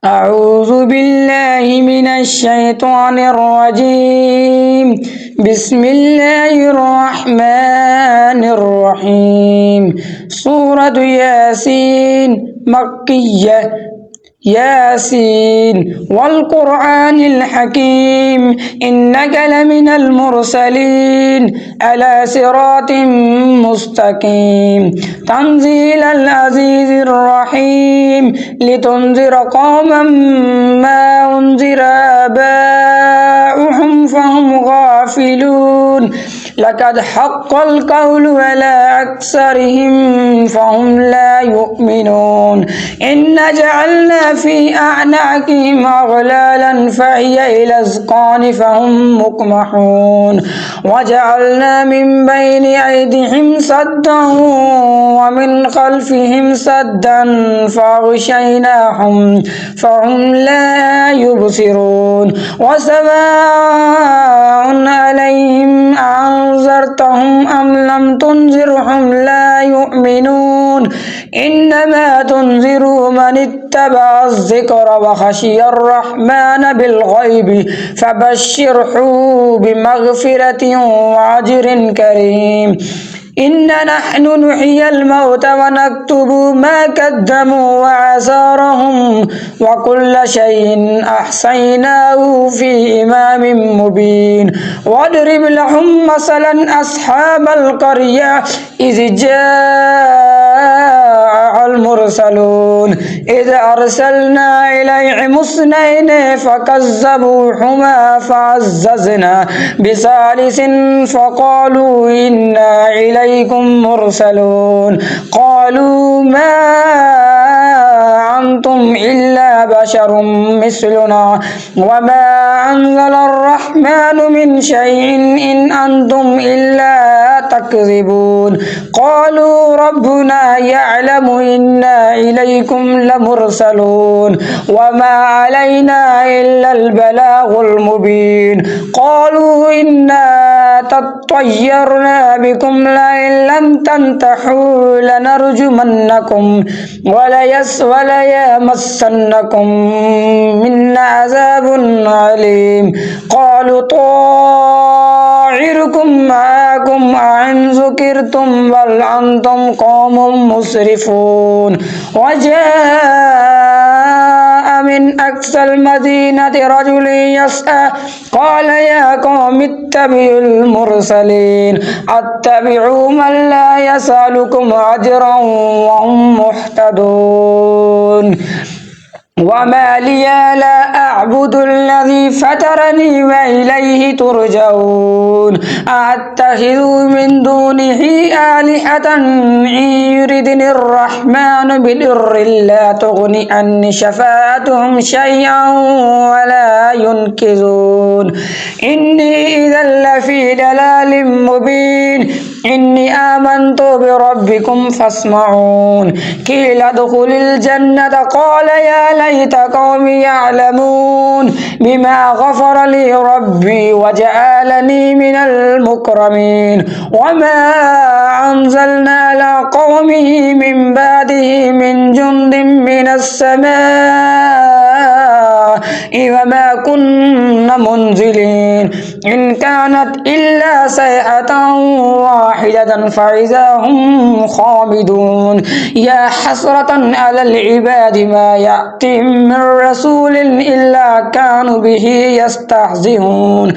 أعوذ بالله من الشيطان الرجيم. بسم الله الرحمن الرحيم. سورة ياسين مكية. ياسين والقرآن الحكيم إنك لمن المرسلين على صراط مستقيم تنزيل العزيز الرحيم لتنذر قوما ما أنذر آباؤهم فهم غافلون لقد حق القول على أكثرهم فهم لا يؤمنون إن جعلنا في أعناقهم أغلالا فهي إلى الأذقان فهم مقمحون وجعلنا من بين أيديهم سدا ومن خلفهم سدا فأغشيناهم فهم لا يبصرون وسواء عليهم أنذرتهم أم لم تنذرهم لا يؤمنون إنما تنذر من اتبع الذكر وخشي الرحمن بالغيب فبشره بمغفرة وأجر كريم إنا نحن نحيي الموتى ونكتب ما قدموا وآثارهم وكل شيء أحصيناه في إمام مبين واضرب لهم مثلا أصحاب القرية إذ جاء المرسلون إذ أرسلنا إليهم اثنين فكذبوهما فعززنا بثالث فقالوا إنا إليكم مرسلون قالوا ما أنتم إلا بشر مثلنا وما أنزل الرحمن من شيء إن أنتم إلا تكذبون قالوا ربنا يعلم إنا إليكم لمرسلون وما علينا إلا البلاغ المبين قالوا إنا تطيرنا بكم لئن لم تنتهوا لنرجمنكم وليمسنكم منا عذاب عليم قالوا طائركم معكم أئن ذكرتم بل أنتم قوم مسرفون وجاء من أقصى المدينة رجل يسعى قال يا قوم اتبعوا المرسلين اتبعوا من لا يسألكم أجرا وهم مهتدون وما لي لا أعبد الذي فطرني وإليه ترجعون أتخذ من دونه آلهة إن يردني الرحمن بضر لا تغني عني شفاعتهم شيئا ولا ينقذون إني إذا لفي ضلال مبين إني آمنت بربكم فاسمعون قيل ادخل الجنة قال يا ليت قومي يعلمون بما غفر لي ربي وجعلني من المكرمين وما أنزلنا على قومه من بعده من جند من السماء وما كنا منزلين إن كانت إلا صيحة واحدة فإذا هم خامدون يا حسرة على العباد ما يأتيهم من رسول إلا كانوا به يستهزئون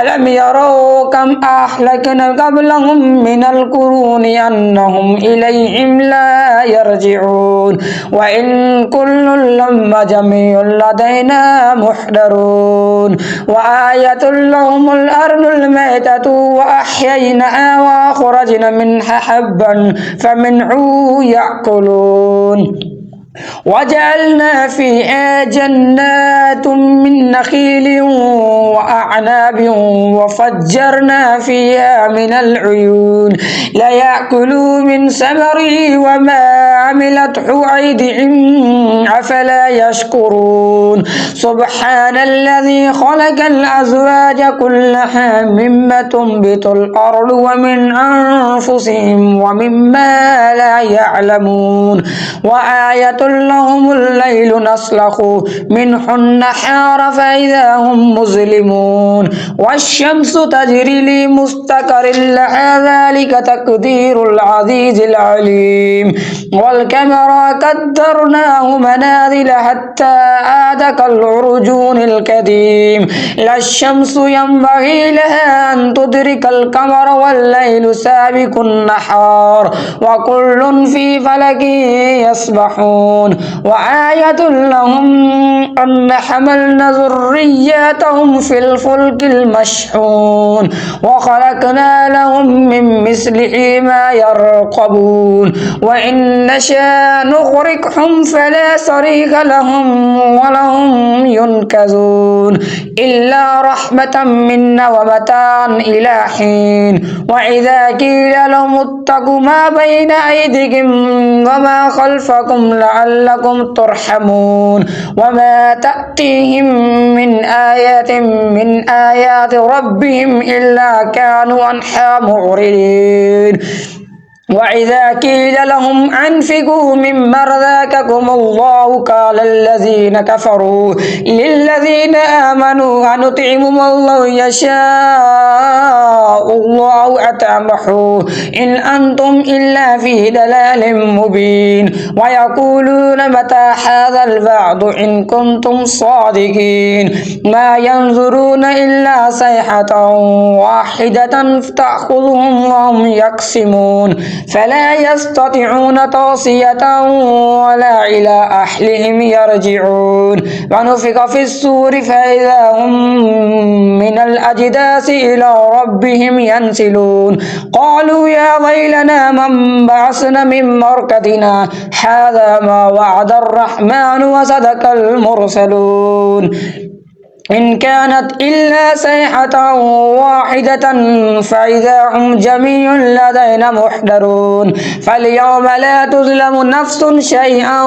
ألم يروا كم أهلكنا قبلهم من القرون أنهم إليهم لا يرجعون وإن كل لما جميع لدينا محضرون وآية لهم الأرض الميتة وأحييناها وأخرجنا منها حبا فمنه يأكلون وجعلنا فيها جنات من نخيل وأعناب وفجرنا فيها من العيون ليأكلوا من ثمره وما عملته أيديهم أفلا يشكرون سبحان الذي خلق الأزواج كلها مما تنبت الأرض ومن أنفسهم ومما لا يعلمون وآية لهم الليل نسلخ منه النهار فإذا هم مظلمون والشمس تجري لمستقر لها ذلك تقدير العزيز العليم والقمر قدرناه منازل حتى عاد كالعرجون القديم لا الشمس ينبغي لها أن تدرك القمر والليل سابق النهار وكل في فلك يسبحون وآية لهم أن حملنا ذرياتهم في الفلك المشحون وخلقنا لهم من مثله ما يرقبون وإن نشاء نغرقهم فلا صريخ لهم ولهم ينقذون إلا رحمة منا ومتاعا إلى حين وإذا قيل لهم اتقوا ما بين أيديكم وما خلفكم لعلكم ترحمون وما تأتيهم من آية من آيات ربهم إلا كانوا عنها معرضين وإذا قيل لهم أنفقوا مما رزقكم الله قال الذين كفروا للذين آمنوا أنطعم الله يشاء الله أطعمه إن أنتم إلا في ضلال مبين ويقولون متى هذا الوعد إن كنتم صادقين ما ينظرون إلا صيحة واحدة تأخذهم وهم يقسمون فلا يستطيعون توصية ولا إلى أهلهم يرجعون ونفخ في الصور فإذا هم من الأجداث إلى ربهم ينسلون قالوا يا ويلنا من بعثنا من مرقدنا هذا ما وعد الرحمن وصدق المرسلون إن كانت إلا صيحة واحدة فإذا هم جميع لدينا محضرون فاليوم لا تظلم نفس شيئا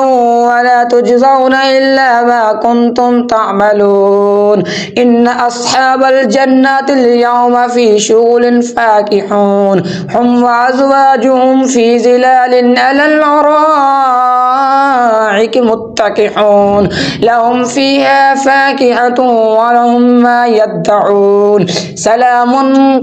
ولا تجزون إلا ما كنتم تعملون إن أصحاب الجنات اليوم في شغل فاكهون هم وأزواجهم في ظلال على الأرائك متكئون لهم فيها فاكهة ولهم ما يدعون سلام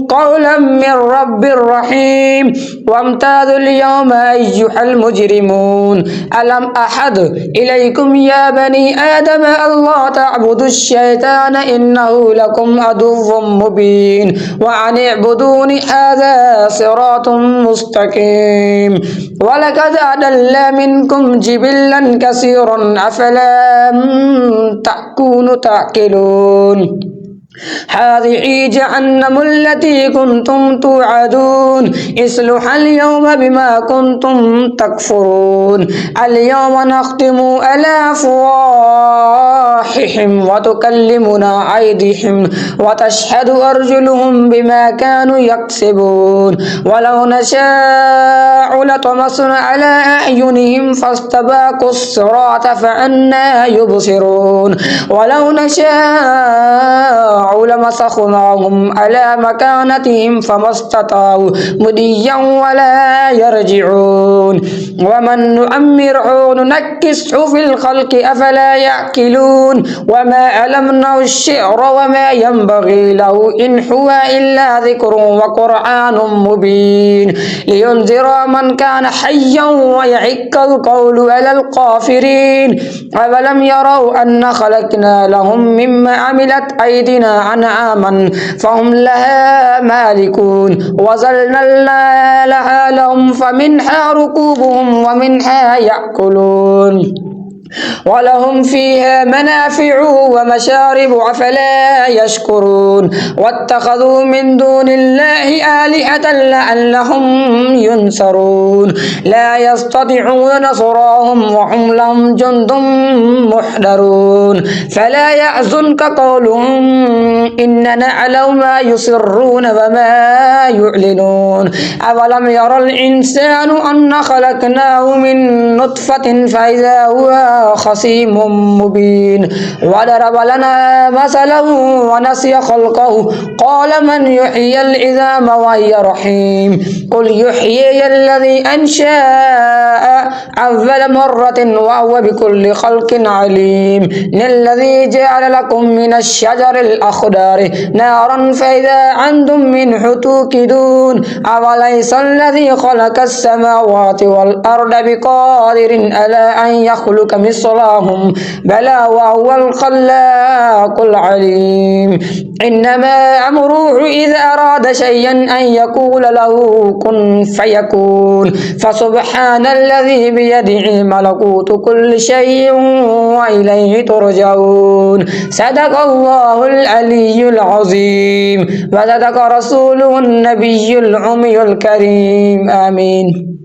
قولا من رب رحيم وامتازوا اليوم أيها المجرمون ألم أحد إليكم يا بني آدم ألا تعبدوا الشيطان إنه لكم عدو مبين وأن اعبدوني هذا صراط مستقيم ولقد أضل منكم جبلا كثيرا أفلا تكونوا تعقلون هذه جهنم التي كنتم توعدون اصلوها اليوم بما كنتم تكفرون اليوم نختم على أفواههم وتكلمنا أيديهم وتشهد أرجلهم بما كانوا يكسبون ولو نشاء لطمسنا على أعينهم فاستباقوا الصراط فأنى يبصرون ولو نشاء لمسخناهم على مكانتهم فما استطاعوا مضيا ولا يرجعون ومن نؤمره ننكسه في الخلق أفلا يأكلون وما علمناه الشعر وما ينبغي له إن هو إلا ذكر وقرآن مبين لينذر من كان حيا ويحق القول على الكافرين أولم يروا أن خلقنا لهم مما عملت أيدينا أنعاما فهم لها مالكون وظللنا لها لهم فمنها ركوبهم ومنها يأكلون ولهم فيها منافع ومشارب أفلا يشكرون واتخذوا من دون الله آلهة لعلهم ينصرون لا يستطيعون نصرهم وهم لهم جند محضرون فلا يحزنك قولهم إننا نعلم ما يسرون وما يعلنون أولم يرى الإنسان أن خلقناه من نطفة فإذا هو خصيم مبين وضرب لنا مثلا ونسي خلقه قال من يحيي العظام وهي رحيم قل يحيي الذي أنشأ أول مرة وهو بكل خلق عليم الذي جعل لكم من الشجر الأخضر نارا فإذا أنتم منه توقدون أوليس الذي خلق السماوات والأرض بقادر على أن يخلق مثلهم بلى وهو الخلاق العليم إنما أمره إذا أراد شيئا أن يقول له كن فيكون فسبحان الذي بيده ملكوت كل شيء وإليه ترجعون صدق الله العلي العظيم وصدق رسوله النبي الأمي الكريم آمين.